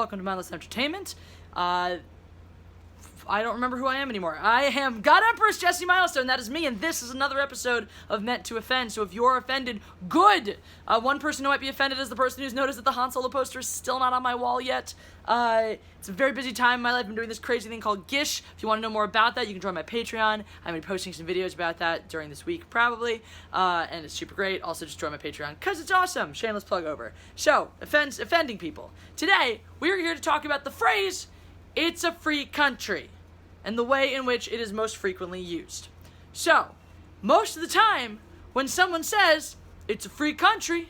Welcome to Mindless Entertainment. I don't remember who I am anymore. I am God Empress Jesse Milestone. That is me, and this is another episode of Meant to Offend. So if you're offended, good. One person who might be offended is the person who's noticed that the Han Solo poster is still not on my wall yet. It's a very busy time in my life. I'm doing this crazy thing called Gish. If you want to know more about that, you can join my Patreon. I'm going to be posting some videos about that during this week, probably. And it's super great. Also, just join my Patreon because it's awesome. Shameless plug over. So, offending people. Today, we are here to talk about the phrase, "It's a free country," and the way in which it is most frequently used. So, most of the time, when someone says, "It's a free country,"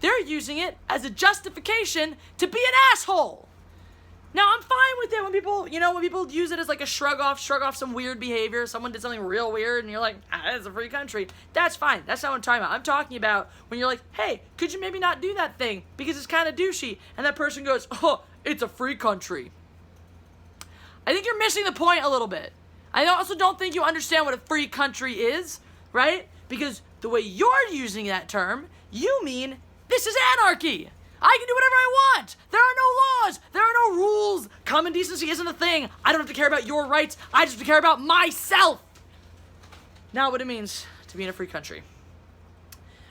they're using it as a justification to be an asshole. Now, I'm fine with it when people use it as like a shrug off some weird behavior. Someone did something real weird and you're like, it's a free country. That's fine. That's not what I'm talking about. I'm talking about when you're like, hey, could you maybe not do that thing because it's kind of douchey? And that person goes, oh, it's a free country. I think you're missing the point a little bit. I also don't think you understand what a free country is, right? Because the way you're using that term, you mean this is anarchy. I can do whatever I want. There are no laws. There are no rules. Common decency isn't a thing. I don't have to care about your rights. I just have to care about myself. Not what it means to be in a free country.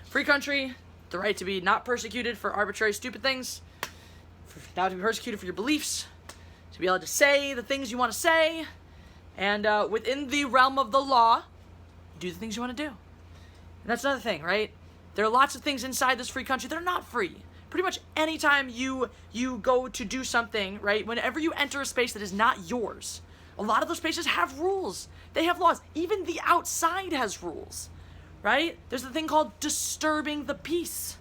Free country, the right to be not persecuted for arbitrary stupid things, not to be persecuted for your beliefs, to be able to say the things you want to say, and within the realm of the law, do the things you want to do. And that's another thing, right? There are lots of things inside this free country that are not free. Pretty much anytime you go to do something, right, whenever you enter a space that is not yours, a lot of those spaces have rules. They have laws. Even the outside has rules, right? There's the thing called disturbing the peace.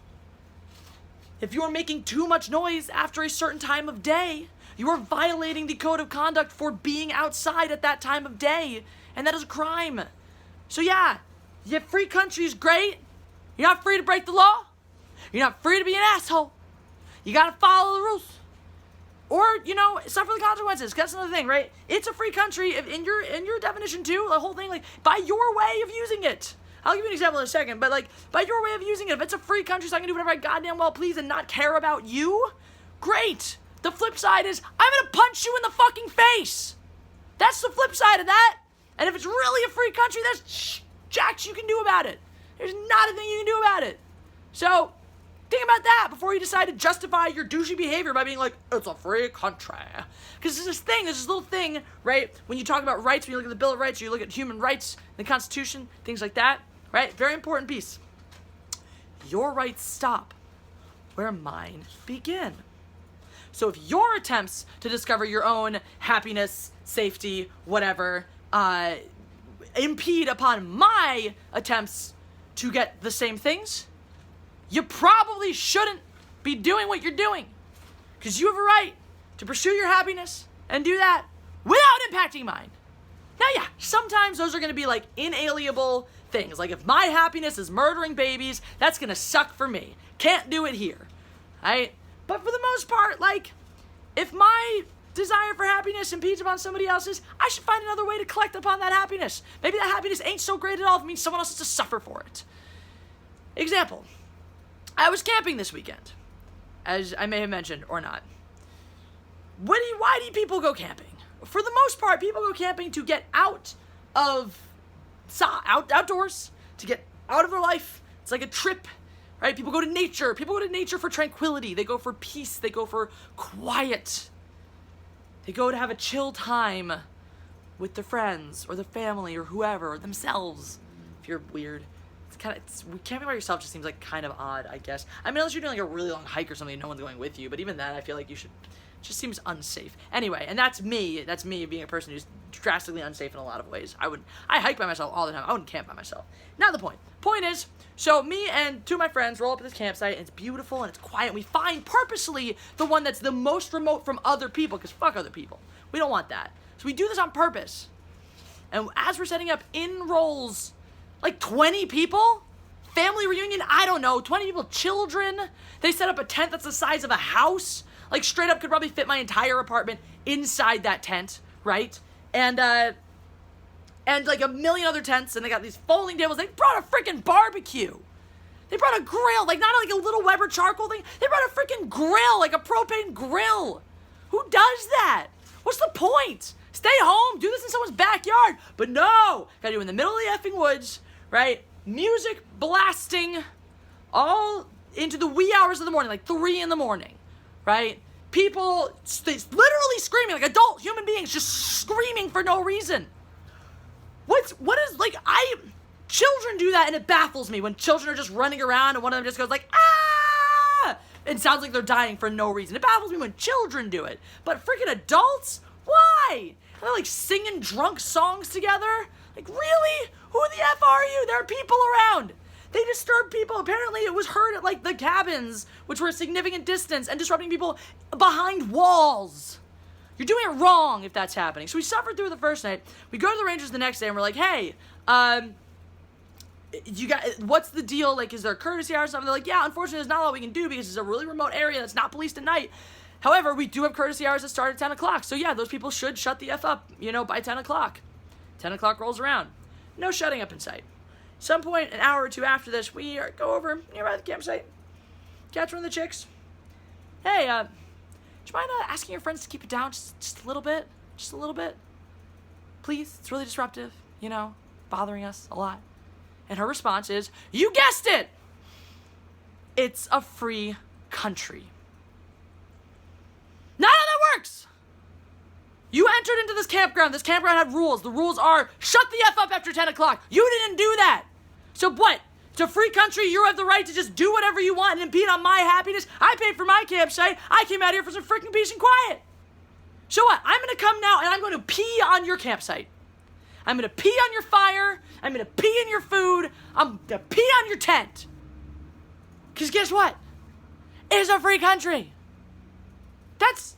If you are making too much noise after a certain time of day, you are violating the code of conduct for being outside at that time of day, and that is a crime. So yeah, free country is great. You're not free to break the law. You're not free to be an asshole. You gotta follow the rules. Or, suffer the consequences. That's another thing, right? It's a free country in your definition too. The whole thing, by your way of using it. I'll give you an example in a second, but by your way of using it, if it's a free country so I can do whatever I goddamn well please and not care about you, great. The flip side is, I'm gonna punch you in the fucking face. That's the flip side of that. And if it's really a free country, there's jacks you can do about it. There's not a thing you can do about it. So, think about that before you decide to justify your douchey behavior by being like, it's a free country. Because there's this little thing, right? When you talk about rights, when you look at the Bill of Rights, or you look at human rights, the Constitution, things like that, right? Very important piece. Your rights stop where mine begin. So if your attempts to discover your own happiness, safety, whatever, impede upon my attempts to get the same things, you probably shouldn't be doing what you're doing. Because you have a right to pursue your happiness and do that without impacting mine. Now, yeah, sometimes those are going to be inalienable things. Like if my happiness is murdering babies, that's going to suck for me. Can't do it here. Right? But for the most part, if my desire for happiness impedes upon somebody else's, I should find another way to collect upon that happiness. Maybe that happiness ain't so great at all if it means someone else has to suffer for it. Example. I was camping this weekend, as I may have mentioned or not. Why do people go camping? For the most part, people go camping to get outdoors, to get out of their life. It's like a trip, right? People go to nature. People go to nature for tranquility. They go for peace. They go for quiet. They go to have a chill time with their friends or their family or whoever, or themselves, if you're weird. Camping by yourself just seems kind of odd, I guess. I mean, unless you're doing a really long hike or something and no one's going with you, but even that, I feel like you should, it just seems unsafe. Anyway, and that's me being a person who's drastically unsafe in a lot of ways. I hike by myself all the time. I wouldn't camp by myself. Not the point. Point is, so me and two of my friends roll up at this campsite, and it's beautiful and it's quiet, and we find purposely the one that's the most remote from other people, because fuck other people. We don't want that. So we do this on purpose. And as we're setting up in rolls, 20 people? Family reunion? I don't know. 20 people, children. They set up a tent that's the size of a house. Straight up could probably fit my entire apartment inside that tent, right? And a million other tents, and they got these folding tables. They brought a freaking barbecue. They brought a grill, not a little Weber charcoal thing. They brought a freaking grill, a propane grill. does that? What's the point? Stay home, do this in someone's backyard. But no, gotta do it in the middle of the effing woods, right? Music blasting all into the wee hours of the morning, like 3 in the morning, right? People literally screaming, like adult human beings just screaming for no reason. Children do that, and it baffles me when children are just running around and one of them just goes like, ah! It sounds like they're dying for no reason. It baffles me when children do it. But freaking adults? Why? They're like singing drunk songs together? Like, really? Who the F are you? There are people around. They disturb people. Apparently it was heard at like the cabins, which were a significant distance, and disrupting people behind walls. You're doing it wrong if that's happening. So we suffered through the first night. We go to the Rangers the next day and we're like, hey, what's the deal? Like, is there a courtesy hour or something? They're like, yeah, unfortunately, there's not a lot we can do because it's a really remote area that's not policed at night. However, we do have courtesy hours that start at 10 o'clock. So yeah, those people should shut the F up, by 10 o'clock. 10 o'clock rolls around. No shutting up in sight. Some point, an hour or two after this, we go over nearby the campsite. Catch one of the chicks. Hey, do you mind asking your friends to keep it down just a little bit? Just a little bit? Please? It's really disruptive, bothering us a lot. And her response is, you guessed it! It's a free country. Not how that works! You entered into this campground. This campground had rules. The rules are, shut the F up after 10 o'clock. You didn't do that. So what? It's a free country. You have the right to just do whatever you want and impede on my happiness. I paid for my campsite. I came out here for some freaking peace and quiet. So what? I'm going to come now and I'm going to pee on your campsite. I'm going to pee on your fire. I'm going to pee in your food. I'm going to pee on your tent. Because guess what? It's a free country. That's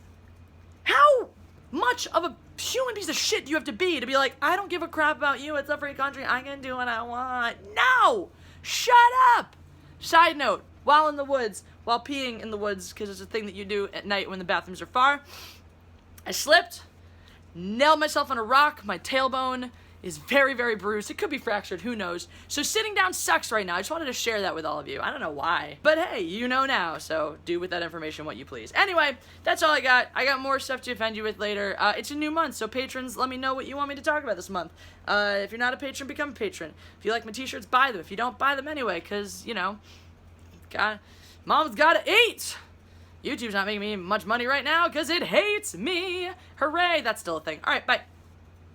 how much of a human piece of shit do you have to be like, I don't give a crap about you. It's a free country. I can do what I want. No! Shut up! Side note, while peeing in the woods, because it's a thing that you do at night when the bathrooms are far, I slipped, nailed myself on a rock. My tailbone is very, very bruised. It could be fractured, who knows. So sitting down sucks right now. I just wanted to share that with all of you. I don't know why. But hey, you know now, so do with that information what you please. Anyway, that's all I got. I got more stuff to offend you with later. It's a new month, so patrons, let me know what you want me to talk about this month. If you're not a patron, become a patron. If you like my t-shirts, buy them. If you don't, buy them anyway, because, mom's gotta eat! YouTube's not making me much money right now because it hates me. Hooray, that's still a thing. All right, bye.